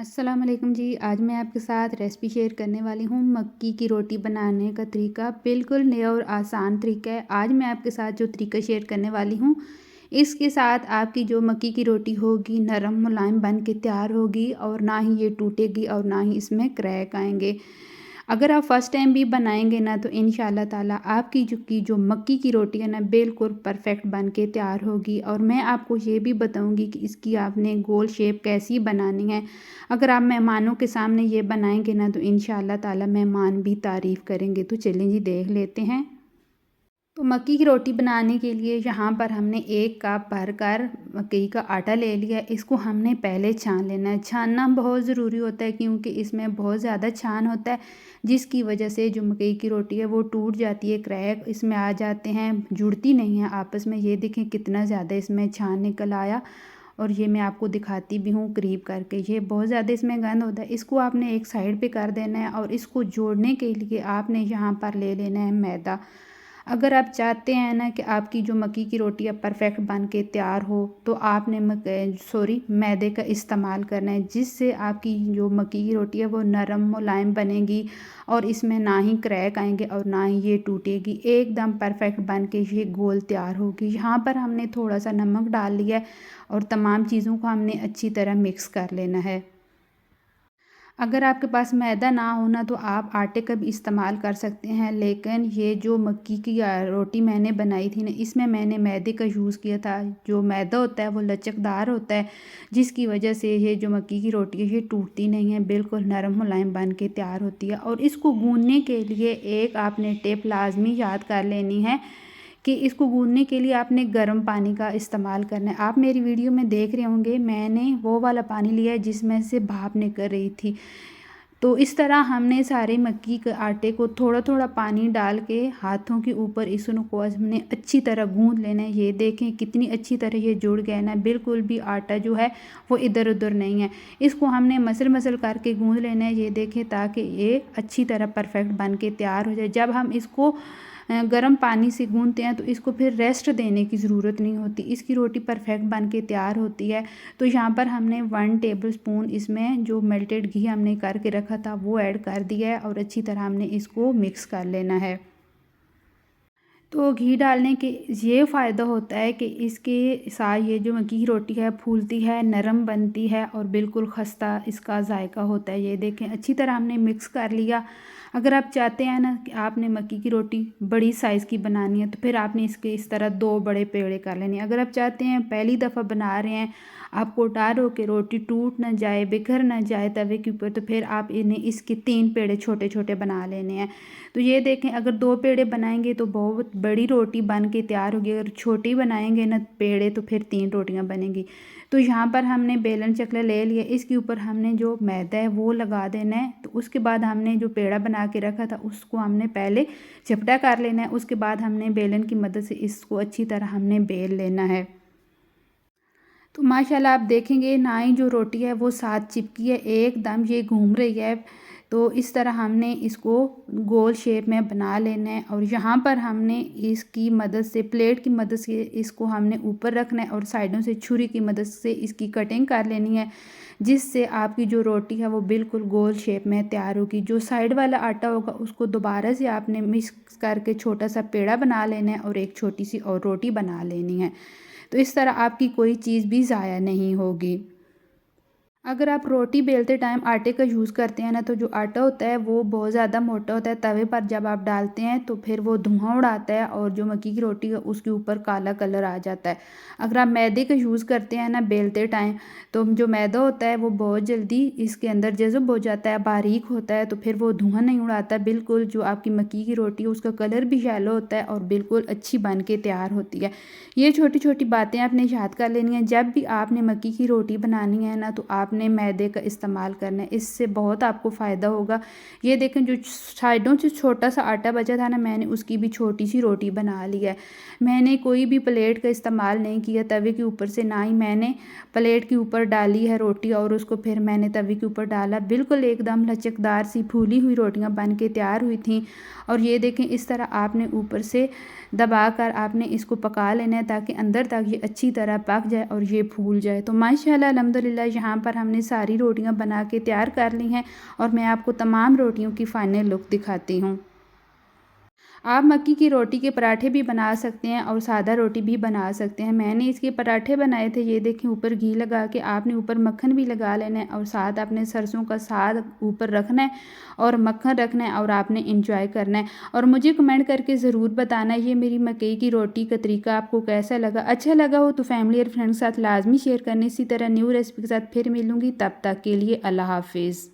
अस्सलाम वालेकुम जी। आज मैं आपके साथ रेसिपी शेयर करने वाली हूँ मक्की की रोटी बनाने का तरीका। बिल्कुल नया और आसान तरीका है। आज मैं आपके साथ जो तरीका शेयर करने वाली हूँ, इसके साथ आपकी जो मक्की की रोटी होगी नरम मुलायम बन के तैयार होगी और ना ही ये टूटेगी और ना ही इसमें क्रैक आएंगे। अगर आप फर्स्ट टाइम भी बनाएंगे ना तो इंशाल्लाह ताला आपकी जो मक्की की रोटी है ना बिल्कुल परफेक्ट बन के तैयार होगी। और मैं आपको ये भी बताऊंगी कि इसकी आपने गोल शेप कैसी बनानी है। अगर आप मेहमानों के सामने ये बनाएंगे ना तो इंशाल्लाह ताला मेहमान भी तारीफ़ करेंगे। तो चलिए जी देख लेते हैं। तो मक्की की रोटी बनाने के लिए यहाँ पर हमने 1 कप भरकर मकई का आटा ले लिया है। इसको हमने पहले छान लेना है। छानना बहुत ज़रूरी होता है क्योंकि इसमें बहुत ज़्यादा छान होता है, जिसकी वजह से जो मकई की रोटी है वो टूट जाती है, क्रैक इसमें आ जाते हैं, जुड़ती नहीं है आपस में। ये देखें कितना ज़्यादा इसमें छान निकल आया। और ये मैं आपको दिखाती भी हूँ करीब करके। ये बहुत ज़्यादा इसमें गंद होता है। इसको आपने एक साइड पे कर देना है और इसको जोड़ने के लिए आपने यहाँ पर ले लेना है मैदा। अगर आप चाहते हैं ना कि आपकी जो मक्की की रोटी है परफेक्ट बन के तैयार हो तो आपने मैदे का इस्तेमाल करना है, जिससे आपकी जो मक्की की रोटी है वो नरम मुलायम बनेगी और इसमें ना ही क्रैक आएंगे और ना ही ये टूटेगी। एकदम परफेक्ट बन के ये गोल तैयार होगी। यहाँ पर हमने थोड़ा सा नमक डाल लिया है और तमाम चीज़ों को हमने अच्छी तरह मिक्स कर लेना है। अगर आपके पास मैदा ना हो ना तो आप आटे का भी इस्तेमाल कर सकते हैं, लेकिन ये जो मक्की की रोटी मैंने बनाई थी ना इसमें मैंने मैदे का यूज़ किया था। जो मैदा होता है वो लचकदार होता है, जिसकी वजह से ये जो मक्की की रोटी है ये टूटती नहीं है, बिल्कुल नरम मुलायम बन के तैयार होती है। और इसको गूँथने के लिए एक आपने टिप लाजमी याद कर लेनी है कि इसको गूँथने के लिए आपने गर्म पानी का इस्तेमाल करना है। आप मेरी वीडियो में देख रहे होंगे मैंने वो वाला पानी लिया है जिसमें से भाप निकल रही थी। तो इस तरह हमने सारे मक्की के आटे को थोड़ा थोड़ा पानी डाल के हाथों के ऊपर इसको हमने अच्छी तरह गूँथ लेना है। ये देखें कितनी अच्छी तरह ये जुड़ गया है ना, बिल्कुल भी आटा जो है वो इधर उधर नहीं है। इसको हमने मसल मसल करके गूँथ लेना है, ये देखें, ताकि ये अच्छी तरह परफेक्ट बन के तैयार हो जाए। जब हम इसको गर्म पानी से गूँथते हैं तो इसको फिर रेस्ट देने की ज़रूरत नहीं होती, इसकी रोटी परफेक्ट बन के तैयार होती है। तो यहाँ पर हमने 1 टेबल स्पून इसमें जो मेल्टेड घी हमने करके रखा था वो ऐड कर दिया है और अच्छी तरह हमने इसको मिक्स कर लेना है। तो घी डालने के ये फ़ायदा होता है कि इसके साथ ये जो मक्की की रोटी है फूलती है, नरम बनती है और बिल्कुल खस्ता इसका जायका होता है। ये देखें अच्छी तरह हमने मिक्स कर लिया। अगर आप चाहते हैं ना कि आपने मक्की की रोटी बड़ी साइज़ की बनानी है तो फिर आपने इसके इस तरह 2 बड़े पेड़े कर लेने हैं। अगर आप चाहते हैं पहली दफ़ा बना रहे हैं, आपको डर हो कि रोटी टूट ना जाए, बिखर ना जाए तवे के ऊपर, तो फिर आप इन्हें इसके 3 पेड़े छोटे छोटे बना लेने हैं। तो ये देखें अगर 2 पेड़े बनाएंगे तो बहुत बड़ी रोटी बन के तैयार होगी। अगर छोटी बनाएंगे ना पेड़े तो फिर 3 रोटियां बनेंगी। तो यहाँ पर हमने बेलन चकला ले लिया, इसके ऊपर हमने जो मैदा है वो लगा देना है। तो उसके बाद हमने जो पेड़ा बना के रखा था उसको हमने पहले चपटा कर लेना है। उसके बाद हमने बेलन की मदद से इसको अच्छी तरह हमने बेल लेना है। तो माशाल्लाह आप देखेंगे ना ही जो रोटी है वो साथ चिपकी है, एकदम ये घूम रही है। तो इस तरह हमने इसको गोल शेप में बना लेना है और यहाँ पर हमने इसकी मदद से प्लेट की मदद से इसको हमने ऊपर रखना है और साइडों से छुरी की मदद से इसकी कटिंग कर लेनी है, जिससे आपकी जो रोटी है वो बिल्कुल गोल शेप में तैयार होगी। जो साइड वाला आटा होगा उसको दोबारा से आपने मिक्स करके छोटा सा पेड़ा बना लेना है और एक छोटी सी और रोटी बना लेनी है। तो इस तरह आपकी कोई चीज़ भी ज़ाया नहीं होगी। अगर आप रोटी बेलते टाइम आटे का यूज़ करते हैं ना तो जो आटा होता है वो बहुत ज़्यादा मोटा होता है, तवे पर जब आप डालते हैं तो फिर वो धुआं उड़ाता है और जो मक्की की रोटी है उसके ऊपर काला कलर आ जाता है। अगर आप मैदे का यूज़ करते हैं ना बेलते टाइम तो जो मैदा होता है वो बहुत जल्दी इसके अंदर जज़ब हो जाता है, बारीक होता है, तो फिर वो धुआं नहीं उड़ाता। बिल्कुल जो आपकी मक्की की रोटी है उसका कलर भी येलो होता है और बिल्कुल अच्छी बन के तैयार होती है। ये छोटी छोटी बातें आपने याद कर लेनी है। जब भी आपने मक्की की रोटी बनानी है ना तो आपने मैदे का इस्तेमाल करना है, इससे बहुत आपको फ़ायदा होगा। ये देखें जो साइडों से छोटा सा आटा बचा था ना मैंने उसकी भी छोटी सी रोटी बना ली है। मैंने कोई भी प्लेट का इस्तेमाल नहीं किया तवे के ऊपर से, ना ही मैंने प्लेट के ऊपर डाली है रोटी और उसको फिर मैंने तवे के ऊपर डाला। बिल्कुल एकदम लचकदार सी फूली हुई रोटियां बन के तैयार हुई थी। और ये देखें इस तरह आपने ऊपर से दबाकर आपने इसको पका लेना है ताकि अंदर तक ये अच्छी तरह पक जाए और ये फूल जाए। तो माशाल्लाह अल्हम्दुलिल्लाह यहाँ पर हमने सारी रोटियां बना के तैयार कर ली हैं और मैं आपको तमाम रोटियों की फ़ाइनल लुक दिखाती हूँ। आप मक्की की रोटी के पराठे भी बना सकते हैं और सादा रोटी भी बना सकते हैं। मैंने इसके पराठे बनाए थे, ये देखें, ऊपर घी लगा के आपने ऊपर मक्खन भी लगा लेना है और साथ आपने सरसों का साग ऊपर रखना है और मक्खन रखना है और आपने इंजॉय करना है। और मुझे कमेंट करके ज़रूर बताना है ये मेरी मकई की रोटी का तरीका आपको कैसा लगा। अच्छा लगा हो तो फैमिली और फ्रेंड्स के साथ लाजमी शेयर करने। इसी तरह न्यू रेसिपी के साथ फिर मिलूँगी, तब तक के लिए अल्लाह हाफिज़।